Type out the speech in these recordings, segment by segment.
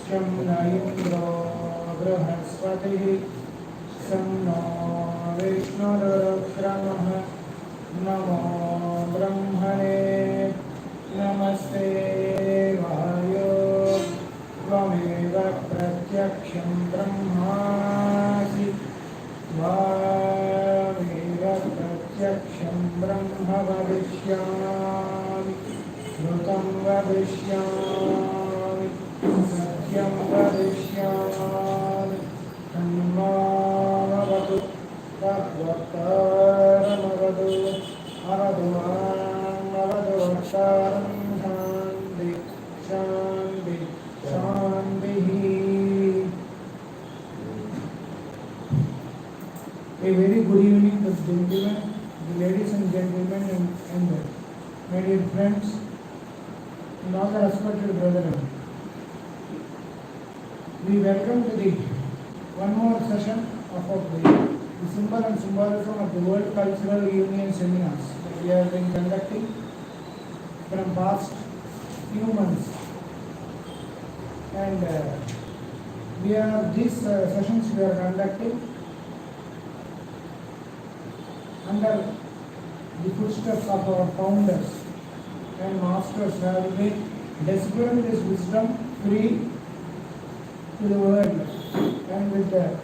शं न इन्द्रो बृहस्पतिः शं नो विष्णुरुक्रमः नमो ब्रह्मणे नमस्ते वायो त्वमेव प्रत्यक्षं ब्रह्मासि त्वमेव प्रत्यक्षं ब्रह्म वदिष्यामि ऋतं वदिष्यामि सत्यं वदिष्यामि तन्मामवतु तद्वक्तारमवतु अवतु मामवतु वक्तारं शान्ति शान्ति शान्तिः. A very good evening to the gentlemen, the ladies and gentlemen, and my dear friends, and all the respected brethren. We welcome to the one more session of the symbol and symbolism of the World Cultural Union seminars that we have been conducting from past few months. And these sessions we are conducting under the footsteps of our founders and masters who have been displaying this wisdom free to the world, and with the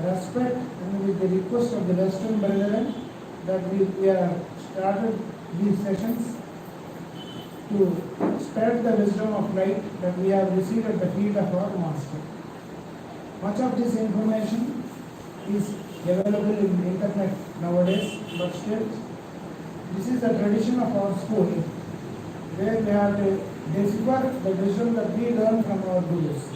respect and with the request of the Western brethren that we have started these sessions to spread the wisdom of light that we have received at the feet of our master. Much of this information is available in the internet nowadays, but still this is the tradition of our school, where we have to decipher the wisdom that we learn from our gurus.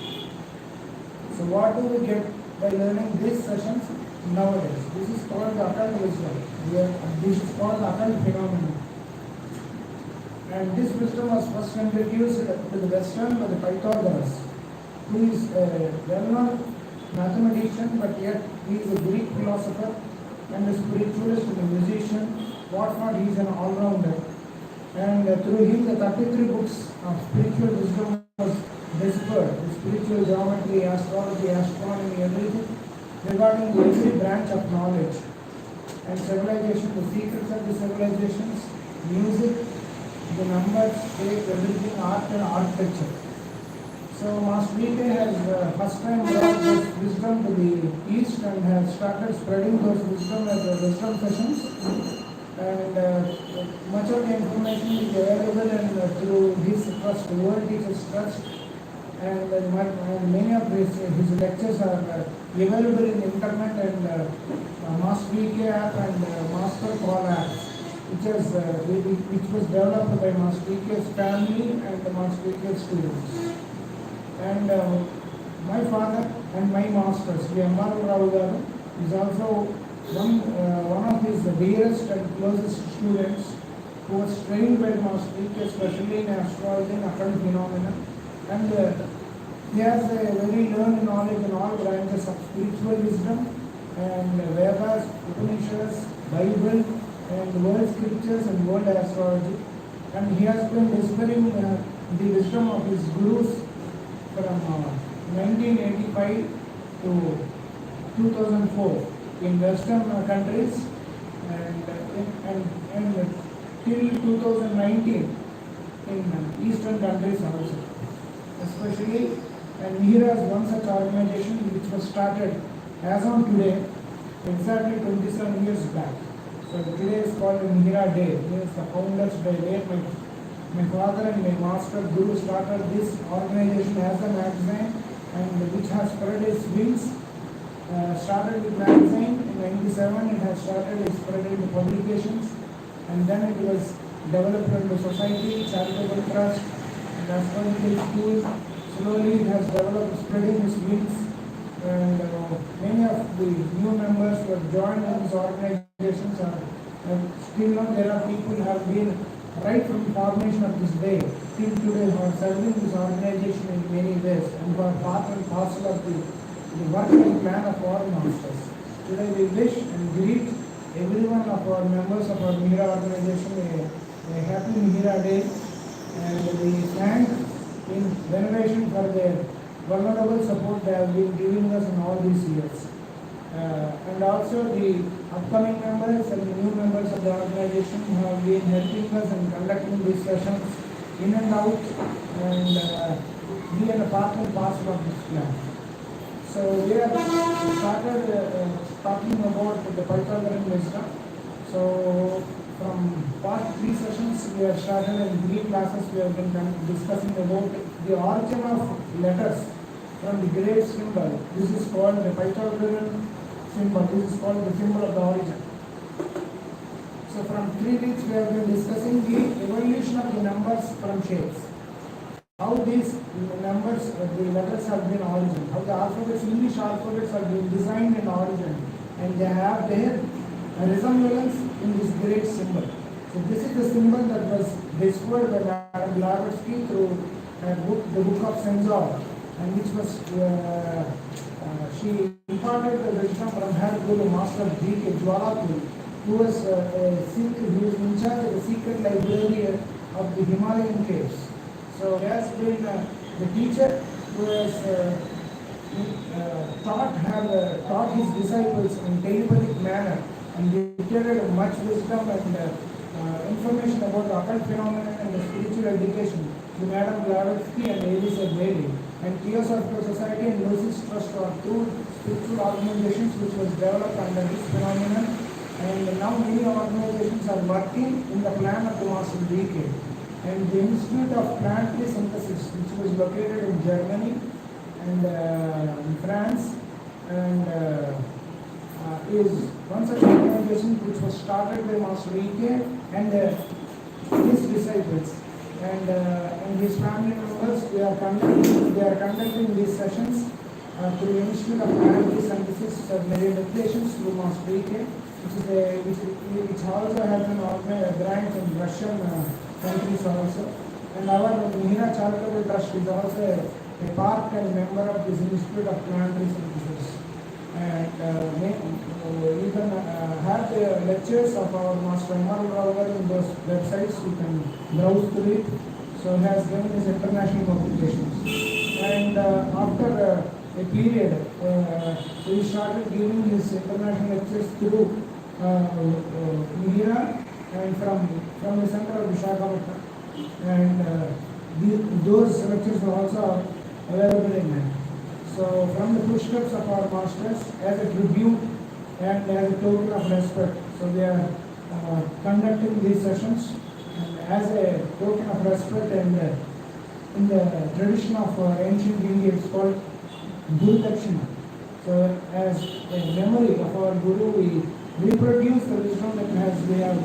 So what do we get by learning these sessions nowadays? This is called the occult wisdom. This is called the occult phenomenon. And this wisdom was first introduced to the Western by the Pythagoreus, who is a well-known mathematician, but yet he is a Greek philosopher and a spiritualist and a musician. Whatnot, he is an all-rounder. And through him, the 33 books of spiritual wisdom was deciphered. The spiritual geometry, astrology, astronomy, everything regarding every branch of knowledge and civilization, the secrets of the civilizations, music, the numbers, shape, everything, art and architecture. So Master VK has first time brought this wisdom to the East and has started spreading those wisdom as wisdom sessions. And much of the information is available and through his trust, the World Teachers Trust, and many of his lectures are available in the internet and Master VK app and Master Call app, which was developed by Master VK's family and the Master VK students. And my father and my masters, Sri Ammaru Rao Garu, is also one of his dearest and closest students, who was trained by Master VK, especially in astrology and occult phenomena. And he has a very learned knowledge in all branches of spiritual wisdom and Vedas, Upanishads, Bible, and world scriptures and world astrology. And he has been whispering the wisdom of his gurus from 1985 to 2004 in Western countries and till 2019 in Eastern countries also. Especially, and Mihira is one such organization which was started as on today, exactly 27 years back. So today is called Mihira Day. This is the Founders Day, where my father and my master guru started this organization as a magazine, and which has spread its wings. Started with magazine in 97, it has started spread into publications, and then it was developed into society, charitable trust, and astrological school. Slowly it has developed, spreading its wings, and many of the new members who have joined these organizations are still now there are people who have been right from the formation of this day till today who are serving this organization in many ways and who are part and parcel of the work and plan of our masters. Today we wish and greet every one of our members of our Mihira organization a happy Mihira Day, and we thank in veneration for their vulnerable support they have been giving us in all these years. And also the upcoming members and the new members of the organization have been helping us in conducting these sessions in and out, and be an part and parcel of this plan. So we have started talking about the Pythagorean wisdom. So from past 3 sessions we have started, in 3 classes we have been discussing about the origin of letters from the great symbol. This is called the Pythagorean symbol. This is called the symbol of the origin. So from 3 weeks we have been discussing the evolution of the numbers from shapes. How these numbers, the letters have been origin. How the alphabets, English alphabets have been designed in origin, and they have their resemblance in this great symbol. So this is the symbol that was discovered by Madame Blavatsky through the book of Censor, and which was she imparted the wisdom from her guru, Master G.K. Jwalapur, who was a Sikh, who was in charge of the secret library of the Himalayan caves. So there has been the teacher who has taught his disciples in telepathic manner and dictated much wisdom and information about the occult phenomena and the spiritual education to Madame Blavatsky and Elisa Bailey. And Theosophical Society and Lucis Trust are 2 spiritual organizations which was developed under this phenomenon. And now many organizations are working in the plan of the Master D.K. And the Institute of Planetary Synthesis, which was located in Germany and in France, and is one such organization which was started by Master E.K. and his disciples. And his family members, they are conducting these sessions through the Institute of Planetary Synthesis of meditations through Master E.K., which also has an branch in Russian countries also. And our Mihira Charitable Trust is also a part and member of this Institute of Planetary Synthesis. And you can have the lectures of our Master Amar Rao in those websites. You can browse through it. So he has given his international publications. And after a period, he started giving his international lectures through Mihira and from the center of Visakhapatnam. And those lectures are also available in there. So from the footsteps of our masters, as a tribute and as a token of respect, so they are conducting these sessions, and as a token of respect, and in the tradition of ancient India, it's called Guru Dakshina. So as a memory of our Guru, we reproduce the wisdom that we have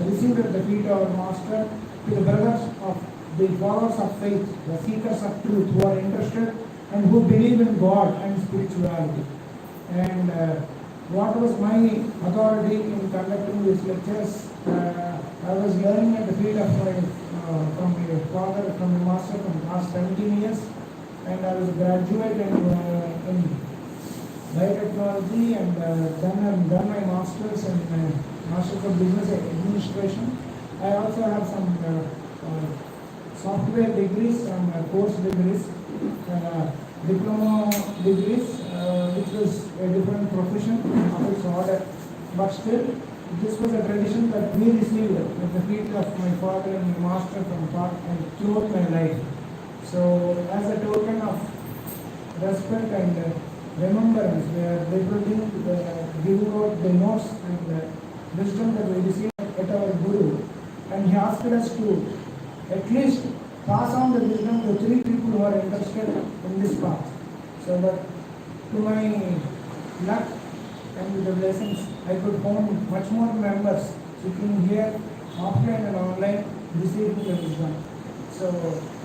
received at the feet of our master to the brothers of the followers of faith, the seekers of truth, who are interested and who believe in God and spirituality. And what was my authority in conducting these lectures? I was learning at the feet of from my father, from the master, from the last 17 years, and I was a graduate in biotechnology, and done my masters and masters of business administration. I also have some software degrees, some course degrees, diploma degrees, which was a different profession of its order. But still, this was a tradition that we received at the feet of my father and my master from thought and throughout my life. So, as a token of respect and remembrance, we are giving out the notes and wisdom that we received at our Guru. And he asked us to at least pass on the wisdom to 3 people who are interested in this path. So that to my luck and with the blessings, I could find much more members sitting here offline and online receiving the wisdom. So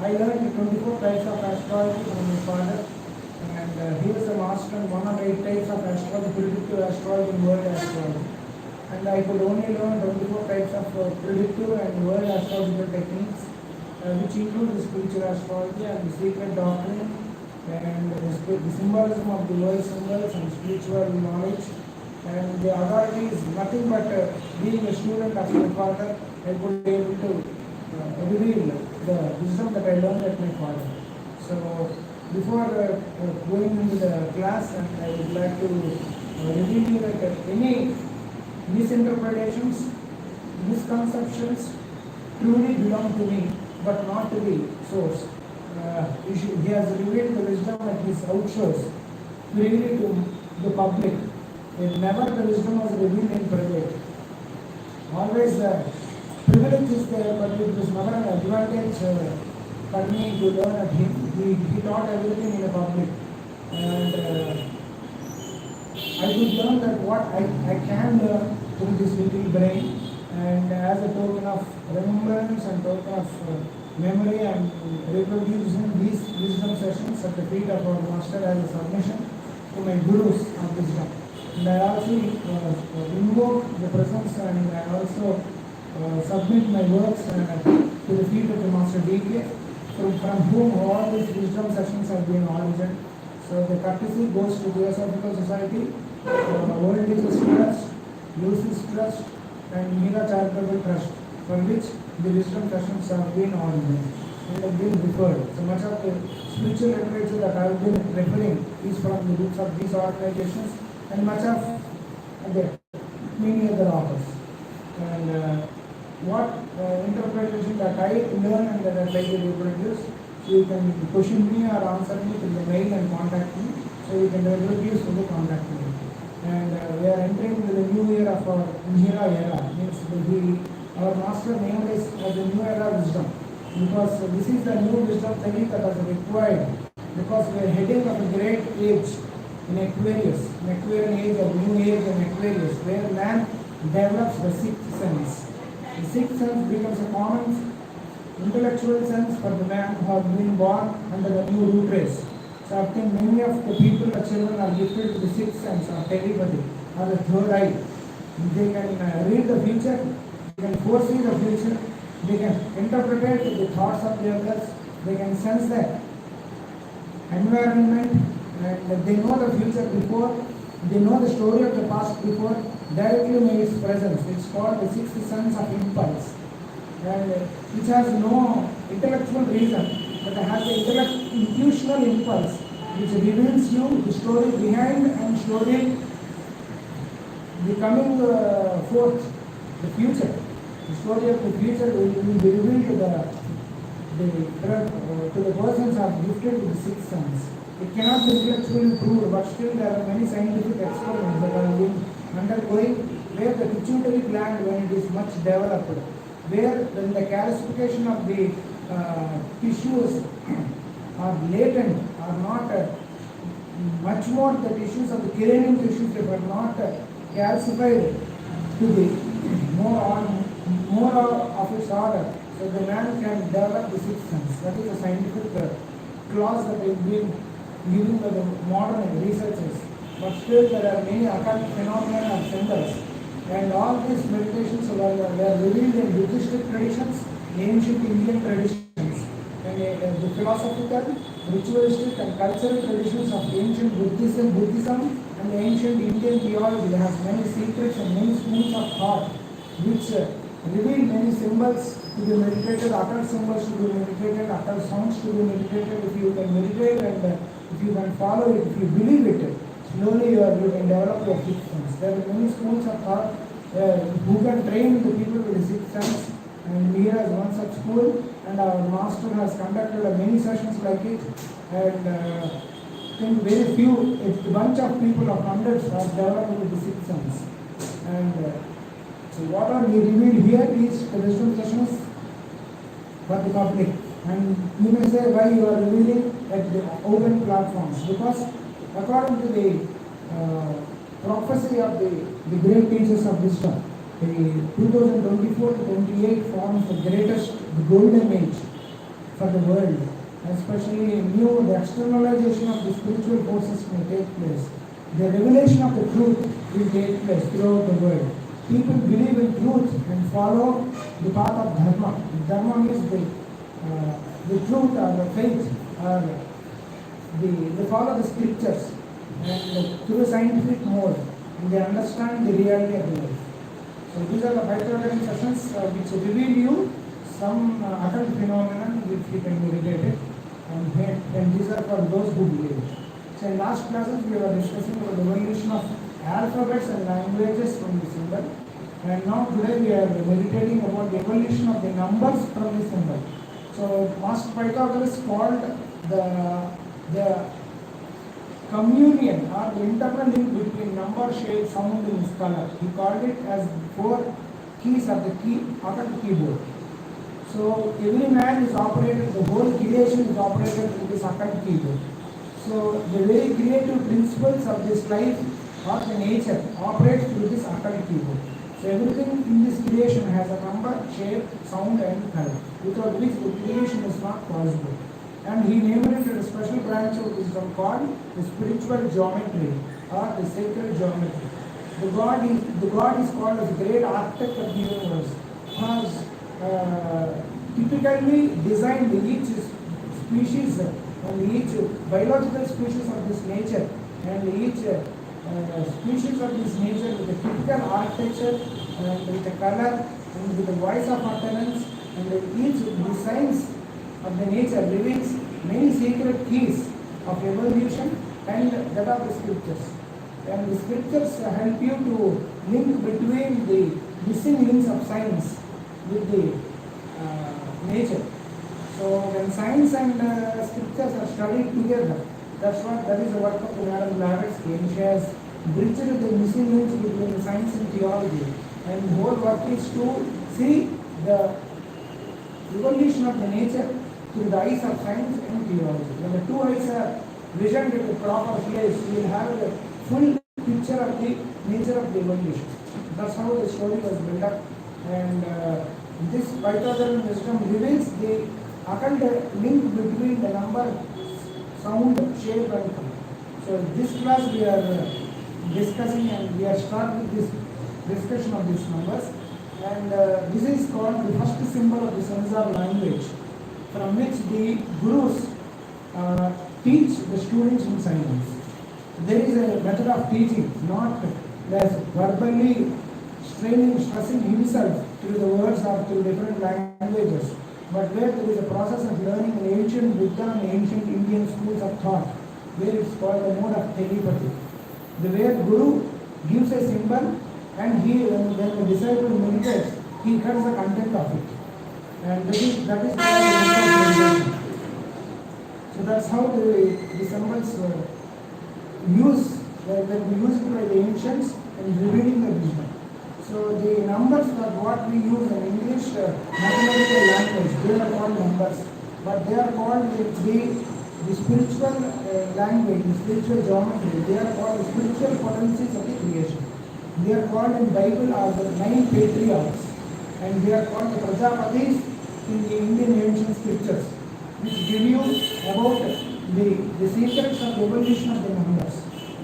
I learned 24 types of astrology from my father, and he was a master in 1 of 8 types of astrology, predictive astrology and world astrology. And I could only learn 24 types of predictive and world astrological techniques, which include the spiritual astrology and the secret doctrine, and the symbolism of the world symbols and spiritual knowledge. And the authority is nothing but being a student of my father, I could be able to reveal the wisdom that I learned at my father. So before going into the class, and I would like to reveal you that any misinterpretations, misconceptions truly belong to me, but not to the source. He has revealed the wisdom at his outshows freely to the public. Never the wisdom was revealed in private. Always the privilege is there, but it was never an advantage for me to learn at him. He taught everything in the public. And I could learn that what I can learn through this little brain, and as a token of remembrance and token of memory, I am reproducing these wisdom sessions at the feet of our master as a submission to my gurus of wisdom. And I also invoke the presence, and I also submit my works to the feet of the Master DK, from whom all these wisdom sessions have been originated. So the courtesy goes to Theosophical Society, World Teachers Trust, Lucis Trust, and Mihira Charitable Trust, for which the wisdom sessions have been originated and have been referred. So much of the spiritual literature that I have been referring is from the books of these organizations, and much of many other authors. And what interpretation that I learn and that I try to reproduce, so you can question me or answer me through the mail and contact me, so you can reproduce through the contact me. And we are entering into the new year of our Mihira era, means our master named us as the new era wisdom, because this is the new wisdom technique that is required, because we are heading of a great age in Aquarius, an Aquarian age of new age in Aquarius, where man develops the sixth sense. The sixth sense becomes a common intellectual sense for the man who has been born under the new root race. So I think many of the people, the children, are gifted with the sixth sense or telepathy or the third eye. They can read the future, they can foresee the future, they can interpret the thoughts of the others, they can sense the environment, and they know the future before, they know the story of the past before, directly in its presence. It's called the sixth sense of impulse, and which has no intellectual reason, but it has the intuitional impulse, which reveals you the story behind and slowly the coming forth, the future. The story of the future will be revealed to the persons who are gifted with the sixth sense. It cannot be intellectually proved, but still there are many scientific experiments that are being undergoing, where the pituitary gland, when it is much developed, where when the calcification of the tissues are latent, are not much more the tissues of the cranial tissues, they were not calcified to the more of its order, so the man can develop the sixth sense. That is a scientific clause that is being given by the modern researchers. But still there are many occult phenomena of symbols, and all these meditations were revealed in Buddhistic traditions, ancient Indian traditions, and the philosophical, ritualistic and cultural traditions of ancient Buddhism and ancient Indian theology has many secrets and many schools of thought which reveal many symbols to be meditated, occult symbols to be meditated, occult sounds to be meditated. If you can meditate and if you can follow it, if you believe it, slowly you can develop your sixth sense. There are many schools of thought who can train the people with the sixth sense, and Mihira is one such school, and our master has conducted many sessions like it, and I think very few, a bunch of people of hundreds have developed with the sixth sense. And so what are we revealed here is the wisdom sessions for the public. And you may say why you are revealing at the open platforms, because according to the prophecy of the great teachers of wisdom, the 2024 to 28 forms the greatest, the golden age for the world. Especially the externalization of the spiritual forces may take place. The revelation of the truth will take place throughout the world. People believe in truth and follow the path of dharma. Dharma means the truth or the faith, or they follow the scriptures and through a scientific mode, and they understand the reality of the life. So these are the Pythagorean sessions which reveal you some occult phenomenon which he can meditate it, and these are for those who believe it. So in last classes we were discussing about the evolution of alphabets and languages from the symbol, and now today we are meditating about the evolution of the numbers from the symbol. So Master Pythagoras called the communion or the internal link between number, shape, sound and color. He called it as 4 keys of the occult keyboard. So every man is operated, the whole creation is operated with this occult keyboard. So the very creative principles of this life or the nature operates through this occult keyboard. So everything in this creation has a number, shape, sound and color, without which the creation is not possible. And he named it a special branch of wisdom called the spiritual geometry or the sacred geometry. The God is called as the great architect of the universe, has typically designed each species and each biological species of this nature and each species of this nature with a typical architecture and with a color and with a voice of utterance, and each designs of the nature reveals many secret keys of evolution and that of the scriptures. And the scriptures help you to link between the missing links of science with the nature. So when science and scriptures are studied together, that is the work of Madam Blavatsky, and she has bridged the missing links between science and theology. And the whole work is to see the evolution of the nature through the eyes of science and theology. When the two eyes are visioned at the proper place, you will have a full picture of the nature of the evolution. That's how the story was built up. And this Pythagorean wisdom reveals the occult link between the number, sound, shape and color. So this class we are discussing, and we are starting with this discussion of these numbers. And this is called the first symbol of the Sanskrit language, from which the gurus teach the students in silence. There is a method of teaching, not as verbally stressing himself through the words or through different languages, but where there is a process of learning in ancient Buddha and ancient Indian schools of thought, where it's called the mode of telepathy. The where Guru gives a symbol, and when the disciple meditates, he cuts the content of it. And that is called the meditation. So that's how the symbols when we used by the ancients and revealing the wisdom. So the numbers are what we use in English mathematical language. They are called numbers, but they are called the spiritual language, the spiritual geometry. They are called the spiritual potencies of the creation. They are called in Bible as the 9 patriarchs, and they are called the Prajapatis in the Indian ancient scriptures, which give you about the secrets of the evolution of the numbers.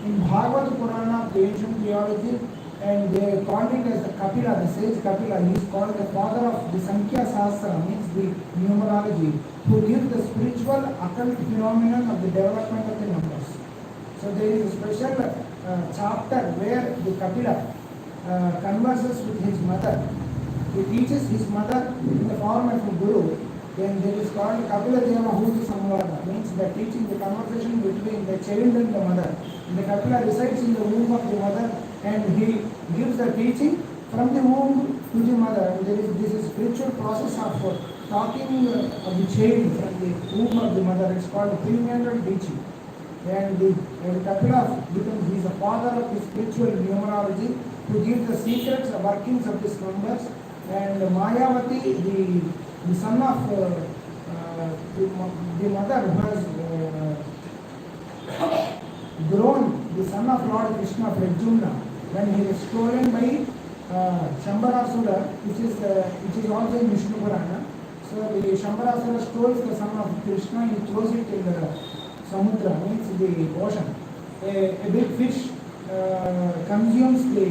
In Bhagavad Purana, the ancient theology, and they called it as the Kapila, the sage Kapila. He is called the father of the Sankhya Sastra, means the numerology, who gives the spiritual occult phenomenon of the development of the numbers. So there is a special chapter where the Kapila converses with his mother. He teaches his mother in the form of a guru. Then there is called Kapila Deva Huti Samvada, means the teaching, the conversation between the child and the mother. And the Kapila resides in the womb of the mother, and he gives the teaching from the womb to the mother. And this is spiritual process of talking of the child from the womb of the mother. It's called prenatal teaching. And the Kapila becomes, he is the father of the spiritual numerology, who gives the secrets, the workings of these numbers. And Mayavati, the son of the mother who has grown, the son of Lord Krishna, Pradyumna, when he was stolen by Shambarasura, which is also in Vishnu Purana. So the Shambarasura stole the son of Krishna, he throws it in the Samudra, means the ocean. A big fish consumes the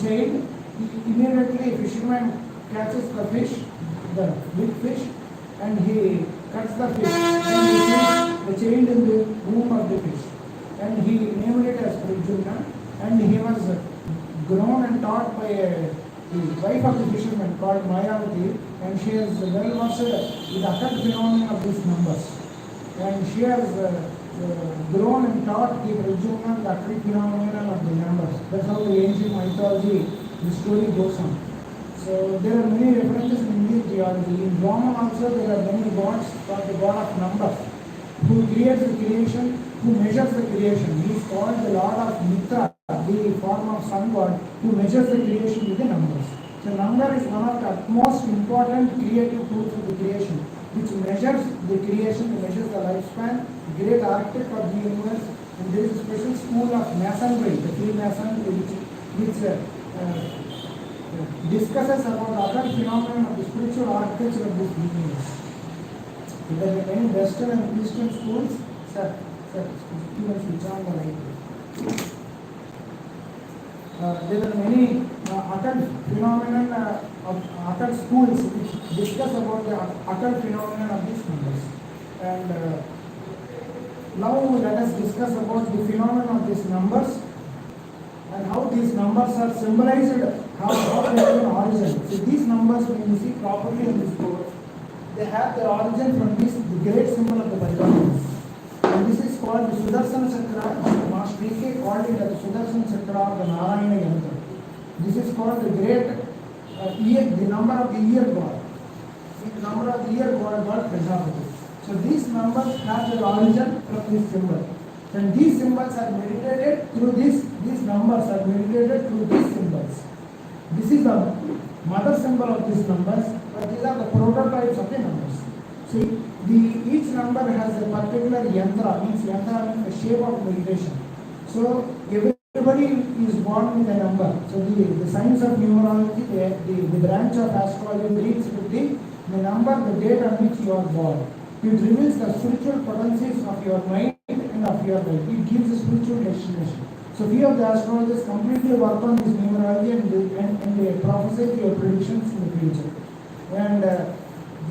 child. Immediately a fisherman catches the fish, the big fish, and he cuts the fish, and he puts the child in the womb of the fish. And he named it as Pradyumna, and he was grown and taught by the wife of the fisherman called Mayavati, and she is well versed with the occult phenomena of these numbers. And she has grown and taught the Rajuna the occult phenomena of the numbers. That's how the ancient mythology, the story goes on. So there are many references in Indian geology. In Roma also there are many gods called the god of numbers, who creates the creation, who measures the creation. He is called the Lord of Mitra, the form of sun god, who measures the creation with the numbers. So number is one of the most important creative tools of the creation, which measures the creation, measures the lifespan, great architect of the universe. And there is a special school of masonry, the Freemasonry, which discusses about the other phenomena of the spiritual architecture of this universe. There are many Western and Eastern schools. Sir, students which are the light. There are many occult phenomena of occult schools which discuss about the occult phenomena of these numbers. And now let us discuss about the phenomena of these numbers and how these numbers are symbolized, how they have an origin. So these numbers, when you see properly in this board, they have their origin from this, the great symbol of the Pythagoreans. And this is called the Sudarsana Chakra. Master D.K. called it as the Sudarsana Chakra of the Narayana Yantra. This is called the great year, the number of the year god. The number of the year god Prajapati. So these numbers have their origin from this symbol. And these symbols are meditated through these numbers are meditated through these symbols. This is the mother symbol of these numbers, but these are the prototypes of the numbers. See, each number has a particular yantra, means yantra means the shape of meditation. So everybody is born with a number. So the science of numerology, the branch of astrology deals with the number, the date on which you are born. It reveals the spiritual potencies of your mind and of your life. It gives a spiritual destination. So few of the astrologers completely work on this numerology and they prophesy your predictions in the future. And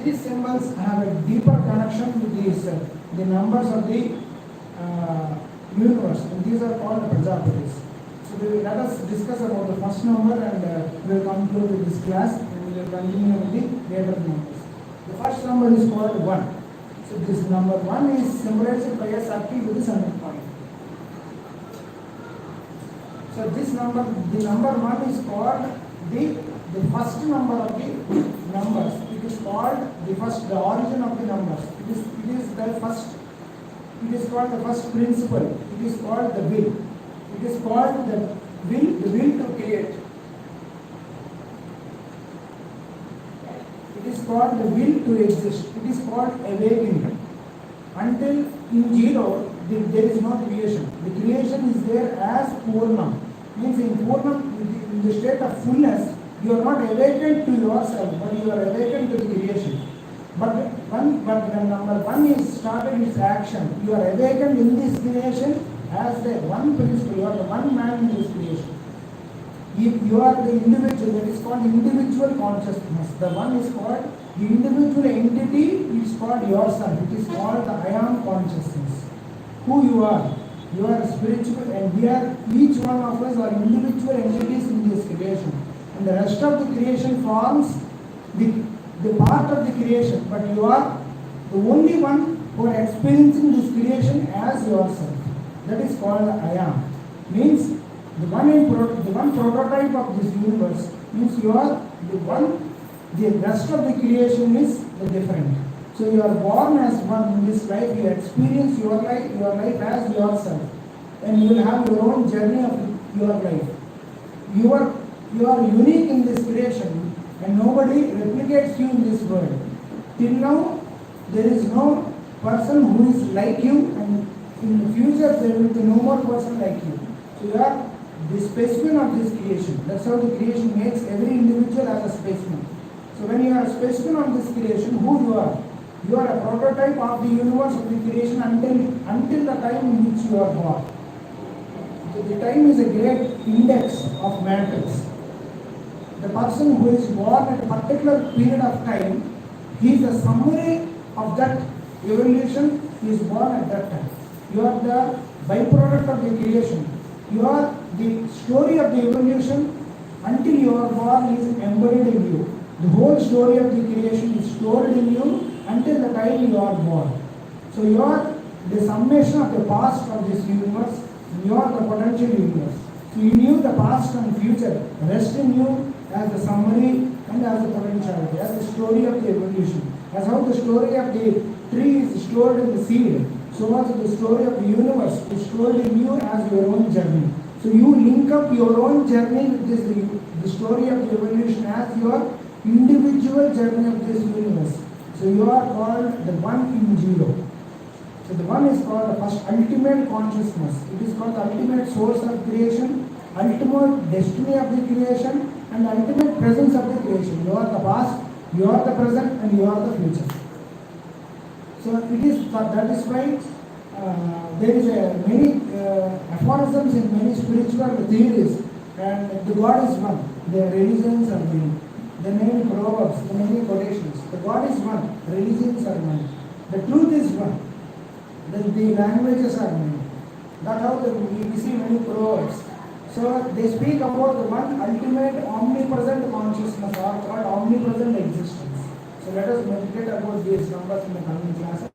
these symbols have a deeper connection with the numbers of the universe, and these are called Prajapatis. So let us discuss about the first number, and we will conclude with this class, and we will continue with the later numbers. The first number is called 1. So this number 1 is symbolized by a circle with a center point. So this number, the number 1 is called the first number of the numbers. It is called the origin of the numbers. It is the first. It is called the first principle. It is called the will. It is called the will to create. It is called the will to exist. It is called awakening. Until in zero, there is no creation. The creation is there as Purnam. Means in Purnam, in the state of fullness, you are not awakened to yourself, but you are awakened to the creation. But when number 1 is started its action, you are awakened in this creation as the one principle. You are the one man in this creation. You are the individual. That is called individual consciousness. The one is called the individual entity. It is called yourself. It is called the I am consciousness. Who you are. You are spiritual, and we are, each one of us are individual entities in this creation. And the rest of the creation forms the part of the creation, but you are the only one who are experiencing this creation as yourself. That is called I am. Means the one prototype of this universe means you are the one. The rest of the creation is the different. So you are born as one in this life. You experience your life as yourself, and you will have your own journey of your life. You are unique in this creation, and nobody replicates you in this world. Till now, there is no person who is like you, and in the future there will be no more person like you. So you are the specimen of this creation. That's how the creation makes every individual as a specimen. So when you are a specimen of this creation, who you are? You are a prototype of the universe of the creation until the time in which you are born. So the time is a great index of matrix. The person who is born at a particular period of time, he is a summary of that evolution. He is born at that time. You are the byproduct of the creation. You are the story of the evolution until you are born is embodied in you. The whole story of the creation is stored in you until the time you are born. So you are the summation of the past of this universe, you are the potential universe. So you knew the past and future, rest in you as the summary and as the potentiality, as the story of the evolution. As how the story of the tree is stored in the seed, so also the story of the universe is stored in you as your own journey. So you link up your own journey with this, the story of the evolution as your individual journey of this universe. So you are called the one in zero. So the one is called the first ultimate consciousness. It is called the ultimate source of creation, ultimate destiny of the creation, and ultimate presence of the creation. You are the past, you are the present, and you are the future. So it is that is why there is many aphorisms in many spiritual theories, and the God is one. The religions are many. The many proverbs, the many quotations. The God is one. Religions are many. The truth is one. The languages are many. That's how we see many proverbs. So they speak about the one ultimate omnipresent consciousness, or called omnipresent existence. So let us meditate about these numbers in the coming classes.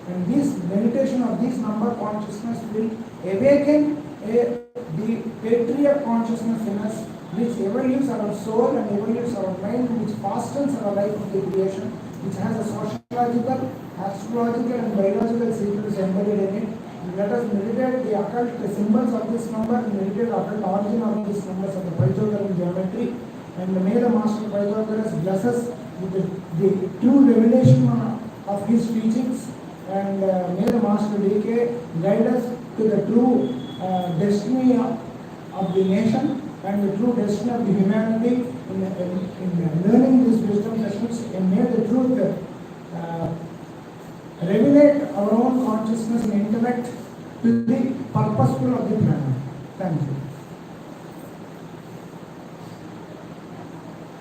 And this meditation of this number consciousness will awaken the patriarch consciousness in us, which evolves our soul and evolves our mind, which fastens our life of the creation, which has a sociological, astrological and biological secrets embedded in it. Let us meditate the occult symbols of this number, meditate the occult origin of these numbers of the Pythagorean geometry, and may the Master Pythagoreus bless us with the true revelation of his teachings, and may the Master DK guide us to the true destiny of the nation and the true destiny of the humanity in learning these wisdom sessions, and may the truth revelate our own consciousness and intellect to the purposeful of the planet. Thank you.